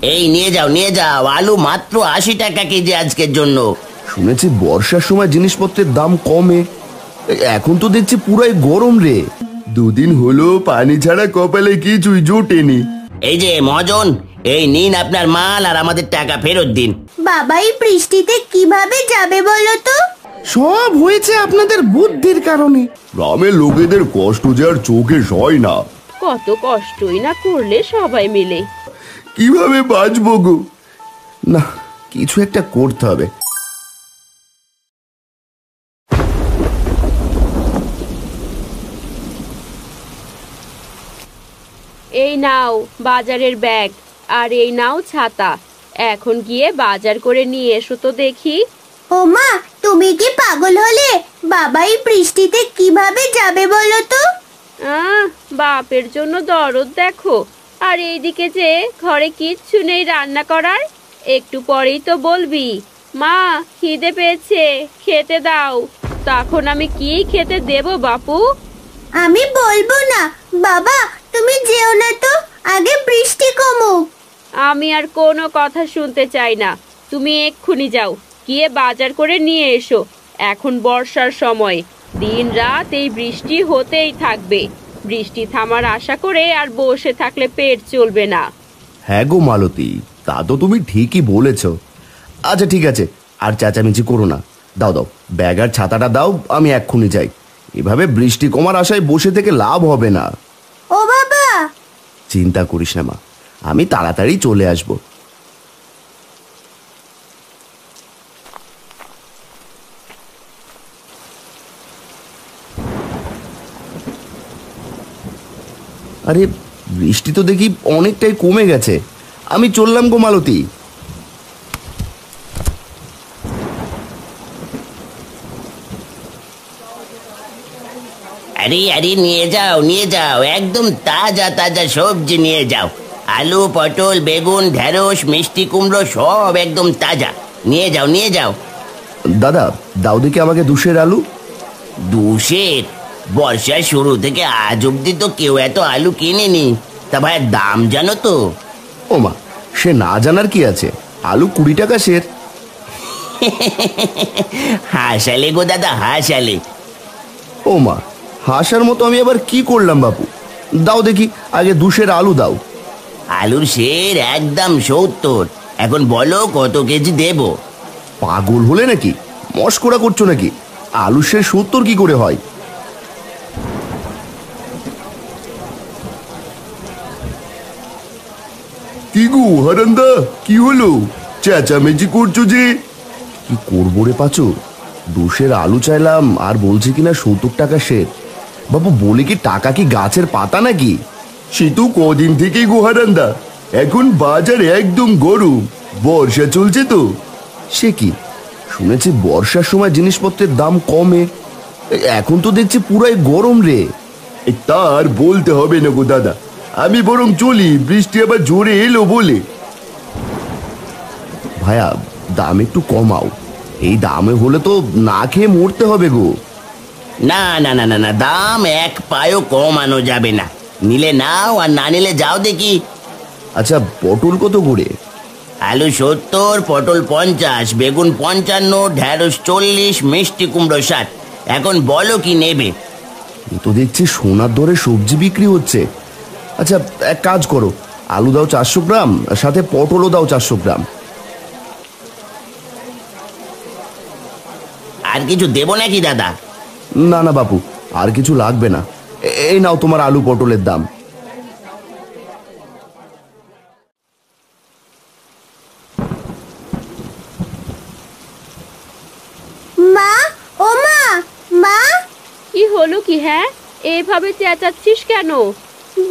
এই নিয়ে যাও, আলু মাত্র 80 টাকা কেজি আজকের জন্য। শুনেছি বর্ষার সময় জিনিসপত্রের দাম কমে, এখন তো দেখছি পুরাই গরম রে। দুদিন হলো পানি ছাড়া কপালে কিছুই জোটেনি। এই যে মহাজন, এই নিন আপনার মাল আর আমাদের টাকা ফেরত দিন। বাবা এই বৃষ্টিতে কিভাবে যাবে বলো তো? সব হয়েছে আপনাদের বুদ্ধির কারণে। গ্রামের লোকেদের কষ্ট যে আর চোখে সয় না। কত কষ্টই না করলে সবাই মিলে। কিভাবে বাঁচবো গো? না, কিছু একটা করতে হবে। এই নাও বাজারের ব্যাগ, আর এই নাও ছাতা। এখন গিয়ে বাজার করে নিয়ে এসো তো দেখি। ও মা, তুমি কি পাগল হলে? বাবা এই বৃষ্টিতে কিভাবে যাবে বলো তো? বাপের জন্য দরদ দেখো। আর এইদিকে যে ঘরে কিচ্ছু নেই রান্না করার। একটু পরেই তো বলবি মা খিদে পেয়েছে, খেতে দাও। তখন আমি কি খেতে দেব বাপু? আমি বলবো না বাবা, তুমি যেও না তো, আগে বৃষ্টি কমুক। আমি আর কোনো কথা শুনতে চাই না। তুমি এক্ষুনি যাও, গিয়ে বাজার করে নিয়ে এসো। এখন বর্ষার সময়, দিন রাত এই বৃষ্টি হতেই থাকবে। বৃষ্টি থামার আশা করে আর বসে থাকলে পেট চলবে না। হ্যাঁ গো মালতী, তা তো তুমি ঠিকই বলেছ। আচ্ছা ঠিক আছে, আর চেঁচামেচি করো না। দাও দাও, ব্যাগ আর ছাতাটা দাও, আমি এক্ষুনি যাই। এভাবে বৃষ্টি কমার আশায় বসে থেকে লাভ হবে না। ও বাবা, চিন্তা করিস না মা, আমি তাড়াতাড়ি চলে আসবো। আরে বৃষ্টি তো দেখি অনেকটাই কমে গেছে। আমি চললাম গো মালতী। আরে নিয়ে যাও, একদম তাজা তাজা সবজি নিয়ে যাও। আলু, পটল, বেগুন, ঢেঁড়স, মিষ্টি কুমড়ো সব একদম তাজা। নিয়ে যাও। দাদা দাও দেখি আমাকে 2 আলু। 2 বর্ষার শুরু থেকে আজ অব্দি তো কেউ এত আলু কিনেনি। তা ভাই দাম জানো তো? ও মা, সে না জানার কি আছে, আলু 20 টাকা সের। হাসালে গো দাদা, হাসালে। ও মা, হাসার মতো আমি আবার কি করলাম বাপু? দাও দেখি আগে 2 আলু দাও। আলুর সের একদম 70। এখন বলো কত কেজি দেব? পাগল হলে নাকি? মস্করা করছো নাকি? আলু সে 70 কি করে হয়? কি গো হারান্দা, কি হলো? চেঁচামেচি করছো যে? কি করবো রে পাচু, 2 আলু চাইলাম আর বলছে কিনা 70 টাকা সের। বাবু বলে কি টাকা কি গাছের পাতা নাকি? সে তো কদিন থেকেই গো হারান্দা, এখন বাজার একদম গরম, বর্ষা চলছে তো। সে কি, শুনেছি বর্ষার সময় জিনিসপত্রের দাম কমে, এখন তো দেখছি পুরাই গরম রে। তার বলতে হবে না গো দাদা, আমি বরং চলি, বৃষ্টি আবার জোরে এলো বলে। ভাইয়া দাম একটু কমাও, এই দামে হলে তো না খেয়ে মরতে হবে গো। না, দাম এক পায়ও কমানো যাবে না। নিলে নাও, আর না নিলে যাও দেখি। আচ্ছা পটল কত করে? আলু 70, পটল 50, বেগুন 55, ঢেঁড়স 40, মিষ্টি কুমড়ো 60। এখন বলো কি নেবে? এ তো দেখছি সোনার দরে সবজি বিক্রি হচ্ছে। আচ্ছা এক কাজ করো, আলু দাও 400 গ্রাম, সাথে পটলও দাও 400 গ্রাম। আর কিছু দেবো নাকি দাদা? না না বাপু, আর কিছু লাগবে না। এই নাও তোমার আলু পটলের দাম। মা, ও মা, মা। কি হলো কি? হ্যাঁ, এইভাবে চেঁচাচ্ছিস কেন?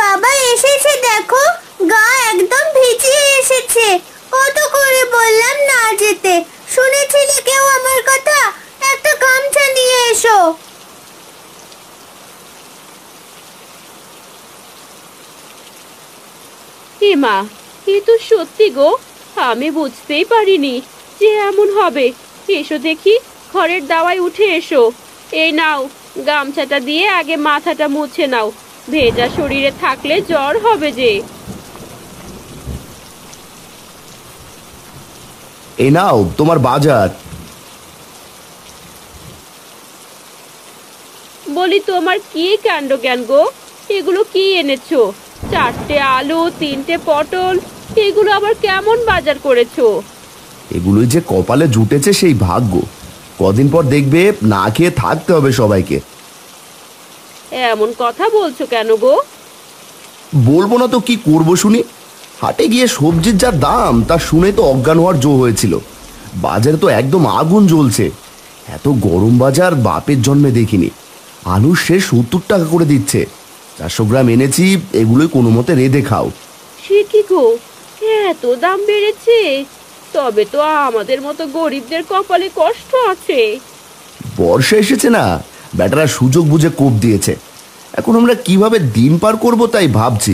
বাবা এসেছে দেখো, গা একদম ভিজিয়ে এসেছে। কত করে বললাম না যেতে, শুনেছিলে কেউ আমার কথা? একটা গামছা নিয়ে এসো। হে মা, এ তো সত্যি গো, আমি বুঝতেই পারিনি যে এমন হবে। এসো দেখি, ঘরের দাওয়ায় উঠে এসো। এই নাও, গামছাটা দিয়ে আগে মাথাটা মুছে নাও, ভেজা শরীরে থাকলে জ্বর হবে যে। এই নাও তোমার বাজার। বলি তোমার কি কাণ্ড জ্ঞান গো, এগুলো কি এনেছো? 4টে আলু, 3টে পটল, এগুলো আবার কেমন বাজার করেছো? এগুলোই যে কপালে জুটেছে সেই ভাগ্য। কদিন পর দেখবে না খেয়ে থাকতে হবে সবাইকে। এমন কথা বলছো কেন গো? বলবো না তো কি করবো শুনি। হাটে গিয়ে সবজির যা দাম তা শুনে তো অজ্ঞান হওয়ার জো হয়েছিল। বাজারে তো একদম আগুন জ্বলছে। এত গরম বাজার বাপের জন্মে দেখিনি। আলু সে 70 টাকা করে দিচ্ছে। 400 গ্রাম এনেছি, এগুলোই কোনো মতে রেঁধে খাও। সে কি গো, এত দাম বেড়েছে? তবে তো আমাদের মতো গরিবদের কপালে কষ্ট আছে। বর্ষা এসেছে না, ব্যাটারা সুযোগ বুঝে কোপ দিয়েছে। এখন আমরা কিভাবে দিন পার করব তাই ভাবছি।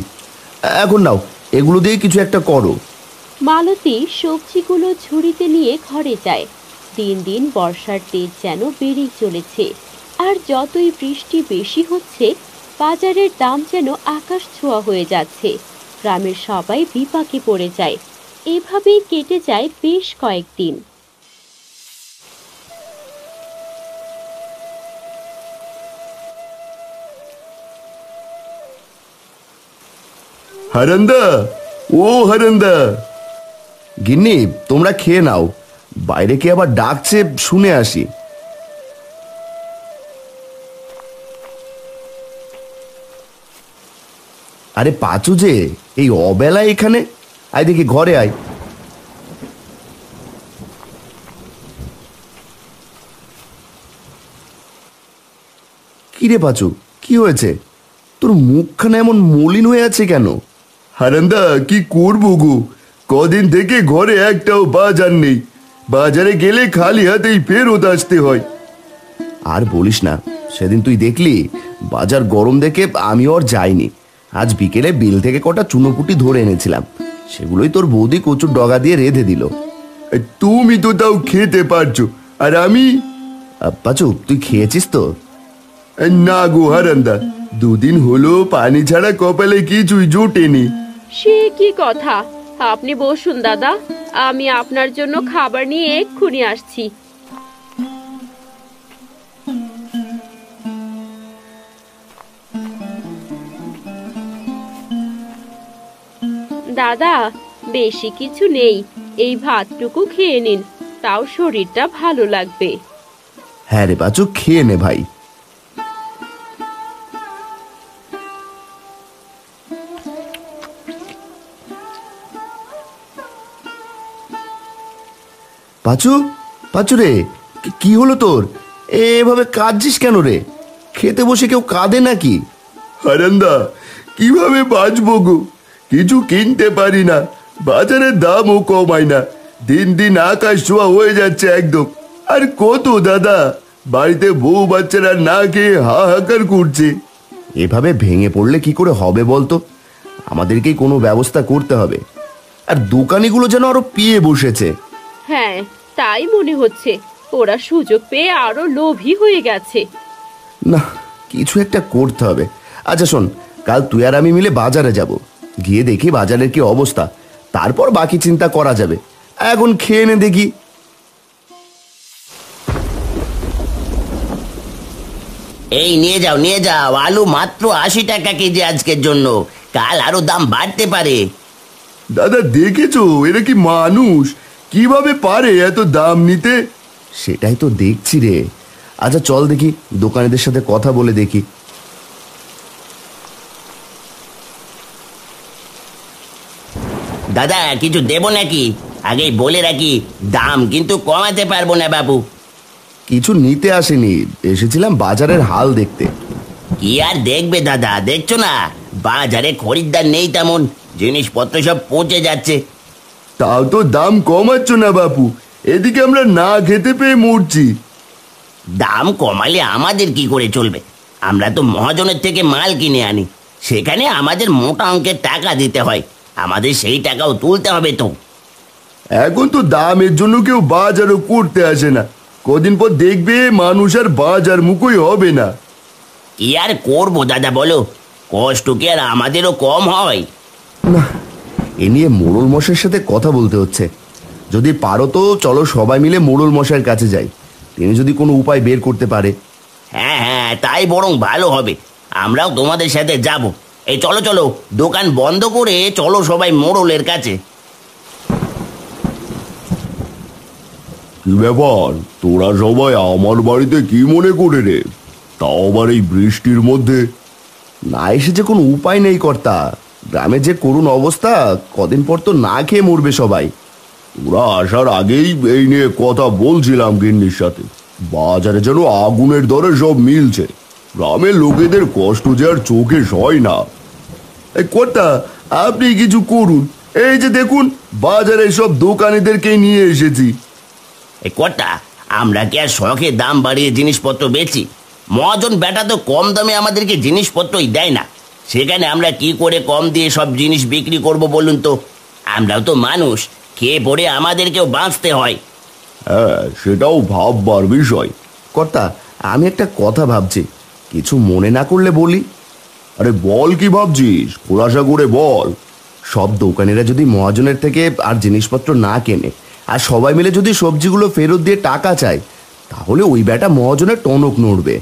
এখন নাও, এগুলো দিয়ে কিছু একটা করো। মালতী সবজিগুলো ঝুড়িতে নিয়ে ঘরে যায়। দিন দিন বর্ষার তেজ যেন বেড়েই চলেছে। আর যতই বৃষ্টি বেশি হচ্ছে, বাজারের দাম যেন আকাশ ছোঁয়া হয়ে যাচ্ছে। গ্রামের সবাই বিপাকে পড়ে যায়। এভাবেই কেটে যায় বেশ কয়েকদিন। হারান্দা, ও হারান্দা। গিন্নি, তোমরা খেয়ে নাও। বাইরে কে আবার ডাকছে, শুনে আসি। আরে পাচু যে, এই অবেলায় এখানে? আয় দেখি, ঘরে আয়। কিরে পাচু, কি হয়েছে? তোর মুখখানা এমন মলিন হয়ে আছে কেন? হারান্দা, কি করবো গো, কদিন থেকে ঘরে একটাও বাজার নেই। বাজারে গেলে খালি হাতেই ফেরত আসতে হয়। আর বলিস না, সেদিন তুই দেখলি বাজার গরম দেখে আমি আর যাইনি। আজ বিকেলে বিল থেকে কটা চুনোপুটি ধরে এনেছিলাম, সেগুলোই তোর বৌদি কচুর ডগা দিয়ে রেঁধে দিল। তুমি তো তাও খেতে পারছো, আর আমি? পাচু, তুই খেয়েছিস তো? না গো হারান্দা, দুদিন হলো পানি ছাড়া কপালে কিছুই জোটেনি। সে কি কথা? আপনি বসুন দাদা, আমি আপনার জন্য খাবার নিয়ে এক্ষুনি আসছি। দাদা, বেশি কিছু নেই, এই ভাতটুকু খেয়ে নিন, তাও শরীরটা ভালো লাগবে। হ্যাঁ রে পাচু, খেয়ে নে ভাই। পাচু, পাচু রে, কি হলো তোর? এভাবে কাঁদছিস কেন রে? খেতে বসে কেউ কাঁদে নাকি? হারান্দা, কিভাবে বাঁচবো গো, কিছু কিনতে পারি না, বাজারের দামও কমায় না। দিন দিন আকাশ ছোঁয়া হয়ে যাচ্ছে একদম। আর কত দাদা, বাড়িতে বউ বাচ্চারা না খেয়ে হাহাকার করছে। এভাবে ভেঙে পড়লে কি করে হবে বলতো? আমাদেরকেই কোনো ব্যবস্থা করতে হবে। আর দোকানিগুলো যেন আরো পিয়ে বসেছে। হ্যাঁ, তাই মনে হচ্ছে। ওরা সুযোগ পেয়ে আরো লোভী হয়ে গেছে। না, কিছু একটা করতে হবে। আচ্ছা শোন, কাল তুই আর আমি মিলে বাজারে যাব, গিয়ে দেখি বাজারের কি অবস্থা, তারপর বাকি চিন্তা করা যাবে। এখন খেয়ে নে দেখি। এই নিয়ে যাও, নিয়ে যাও, আলু মাত্র 80 টাকা কেজি আজকের জন্য। কাল আরো দাম বাড়তে পারে। দাদা দেখেছো, এরা কি মানুষ? কিভাবে পারে এত দাম নিতে? সেটাই তো দেখছি রে। আচ্ছা চল দেখি, দোকানিদের সাথে কথা বলে দেখি। দাদা, কিছু দেবো নাকি? আগেই বলে রাখি, দাম কিন্তু কমাতে পারবো না বাবু। কিছু নিতে আসেনি, এসেছিলাম বাজারের হাল দেখতে। কি আর দেখবে দাদা, দেখছো না বাজারে খরিদ্দার নেই তেমন, জিনিসপত্র সব পচে যাচ্ছে। তাও তো দাম কমাচ্ছ না বাপু, এদিকে আমরা না খেতে পেয়ে মরছি। দাম কমালে আমাদের কি করে চলবে? আমরা তো মহাজনের থেকে মাল কিনে আনি, সেখানে আমাদের মোটা অঙ্কের টাকা দিতে হয়, আমাদের সেই টাকাও তুলতে হবে তো। এখন তো দামের জন্য কেউ বাজারও করতে আসে না। কদিন পর দেখবে মানুষ আর বাজার মুখই হবে না। কি আর করবো দাদা বলো, কষ্ট কি আর আমাদেরও কম হয়? না, এ নিয়ে মোড়ল মশাইয়ের সাথে কথা বলতে হচ্ছে। যদি পারো তো চলো সবাই মিলে মোড়ল মশাইয়ের কাছে যাই, তিনি যদি কোনো উপায় বের করতে পারে। হ্যাঁ হ্যাঁ, তাই বরং ভালো হবে। আমরাও তোমাদের সাথে যাব। এই চলো চলো, দোকান বন্ধ করে চলো সবাই মোড়লের কাছে। কি ব্যাপার, তোরা সবাই আমার বাড়িতে কি মনে করে রে? তাও আবার এই বৃষ্টির মধ্যে? না এসে যে কোনো উপায় নেই কর্তা, গ্রামে যে করুণ অবস্থা, কদিন পর তো না খেয়ে মরবে সবাই। ওরা আসার আগেই এই নিয়ে কথা বলছিলাম গিন্নির সাথে। বাজারে যেন আগুনের দরে সব মিলছে, গ্রামের লোকেদের কষ্ট যে আর চোখে সয় না। এই কর্তা, আপনি কিছু করুন, এই যে দেখুন বাজারে সব দোকানিদেরকে নিয়ে এসেছি। এই কটা, আমরা কি আর শখে দাম বাড়িয়ে জিনিসপত্র বেচি? মহাজন বেটা তো কম দামে আমাদেরকে জিনিসপত্রই দেয় না, সেখানে আমরা কি করে কম দিয়ে সব জিনিস বিক্রি করব বলুন তো? আমরাও তো মানুষ, খেয়ে পড়ে আমাদেরকেও বাঁচতে হয়। হ্যাঁ, সেটাও ভাববার বিষয়। কর্তা, আমি একটা কথা ভাবছি, কিছু মনে না করলে বলি। আরে বল, কি ভাবছিস? খোলাসা করে বল। সব দোকানিরা যদি মহাজনের থেকে আর জিনিসপত্র না কেনে, আর সবাই মিলে যদি সবজিগুলো ফেরত দিয়ে টাকা চায়, তাহলে ওই বেটা মহাজনের টনক নড়বে।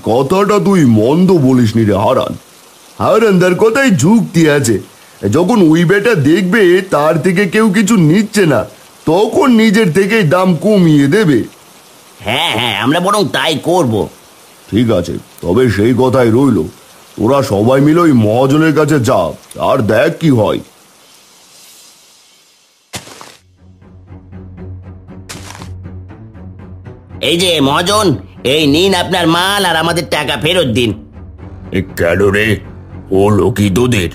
কথাটা তুই মন্দ বলিসনি রে হারান। হারানদার কথাই যুক্তি আছে। যখন ওই বেটা দেখবে তার থেকে কেউ কিছু নিচ্ছে না, তখন নিজের থেকেই দাম কমিয়ে দেবে। হ্যাঁ হ্যাঁ, আমরা বরং তাই করব। ঠিক আছে, তবে সেই কথাই রইল, তোরা সবাই মিলে ওই মহাজনের কাছে যা, আর দেখ কি হয়। এই যে মহাজন, এই নিন আপনার মাল, আর আমাদের টাকা ফেরত দিন। কেন রে, হলো কি তোদের?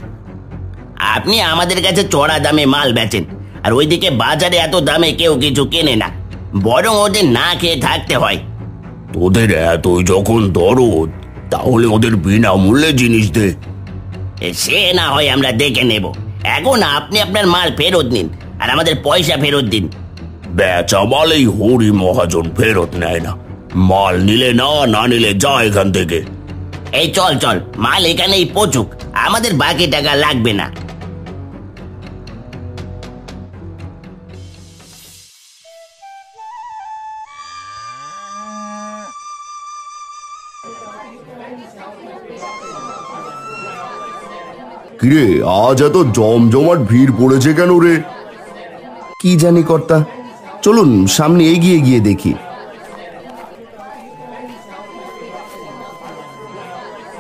আপনি আমাদের কাছে চড়া দামে মাল বেচেন, আর ওইদিকে বাজারে এত দামে কেউ কিছু কেনে না, বরং ওদের না খেয়ে থাকতে হয়। তোদের এতই যখন দরদ, তাহলে ওদের বিনামূল্যে জিনিস দে। সে না হয় আমরা দেখে নেব, এখন আপনি আপনার মাল ফেরত নিন আর আমাদের পয়সা ফেরত দিন। বেচা মালেই হরি মহাজন ফেরত নেয় না, মাল নিলে না, না নিলে যা এখান থেকে। এই চল চল, মাল এখানেই পচুক, আমাদের বাকি টাকা লাগবে না। কিরে, আজ এত জমজমাট ভিড় পড়েছে কেন রে? কি জানি কর্তা, চলুন সামনে এগিয়ে গিয়ে দেখি।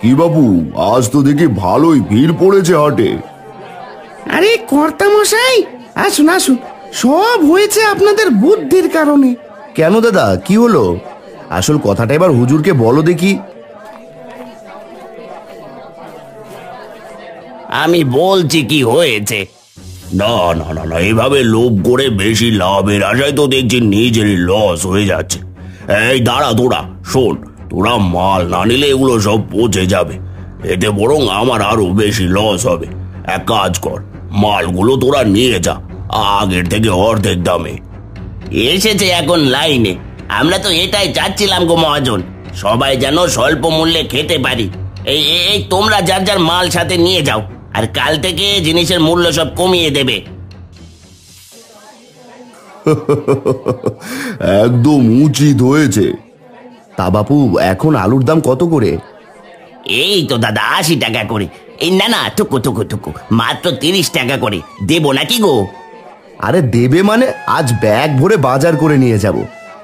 কি বাবু, আজ তো দেখি ভালোই ভিড় পড়েছে হাটে। আরে কর্তা মশাই, আসুন আসুন, সব হয়েছে আপনাদের বুদ্ধির কারণে। কেন দাদা, কি হলো? আসল কথাটা এবার হুজুরকে বলো দেখি। আমি বলছি কি হয়েছে। না না না না, এভাবে লোভ করে বেশি লাভের আশায় তো দেখছি নিজেরই লস হয়ে যাচ্ছে। এই দাঁড়া, তোরা শোন, তোরা মাল না নিলে এগুলো সব পচে যাবে, এতে বরং আমার আরো বেশি লস হবে। এক কাজ কর, মালগুলো তোরা নিয়ে যা, আগের থেকে অর্ধেক দামে। এসেছে এখন লাইনে, আমরা তো এটাই চাচ্ছিলাম গো মহাজন, সবাই যেন স্বল্প মূল্যে খেতে পারি। এই এই তোমরা যার যার মাল সাথে নিয়ে যাও, আর কাল থেকে জিনিসের মূল্য সব কমিয়ে দেবে। একদম উচিত হয়েছে। তা বাপু, এখন আলুর দাম কত করে? এই তো দাদা 80 টাকা করে। এই না না, টুকু টুকু টুকু, মাত্র 30 টাকা করে দেবো নাকি গো? আরে দেবে মানে, আজ ব্যাগ ভরে বাজার করে নিয়ে যাব।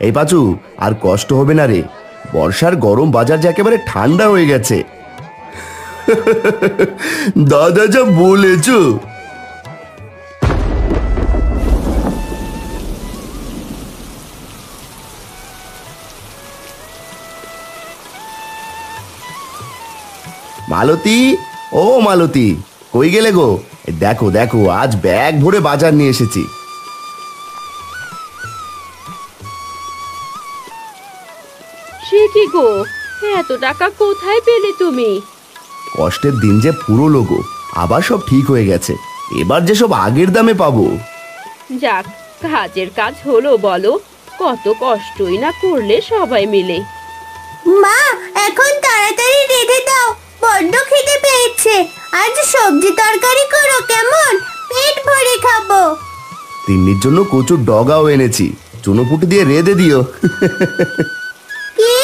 এই পাচু, আর কষ্ট হবে না রে, বর্ষার গরম বাজার যে একেবারে ঠান্ডা হয়ে গেছে। দাদা যা বলেছ। মালতী, ও মালতী, কই গেলে গো? দেখো দেখো, আজ ব্যাগ ভরে বাজার নিয়ে এসেছি। সে কি গো, এত টাকা কোথায় পেলে তুমি? কষ্টের দিন যে পুরো লোগো, আবার সব ঠিক হয়ে গেছে, এবার যে সব আগের দামে পাবো। যাক, কাজের কাজ হলো বলো, কত কষ্টই না করলে সবাই মিলে। মা, এখন তাড়াতাড়ি রেঁধে দাও, বড্ড খিদে পেয়েছে। আজ সবজি তরকারি করো কেমন, পেট ভরে খাবো। তিন্নির জন্য কচুর ডগাও এনেছি, চুনোপুটি দিয়ে রেঁধে দিও। কি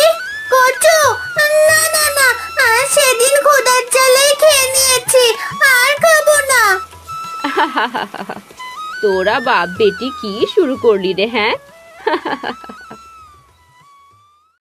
করছো? না না না, সেদিন খোদার জ্বালায় খেয়ে নিয়েছি, আর খাবো না। তোরা বাপ বেটি কি শুরু করলি রে? হ্যাঁ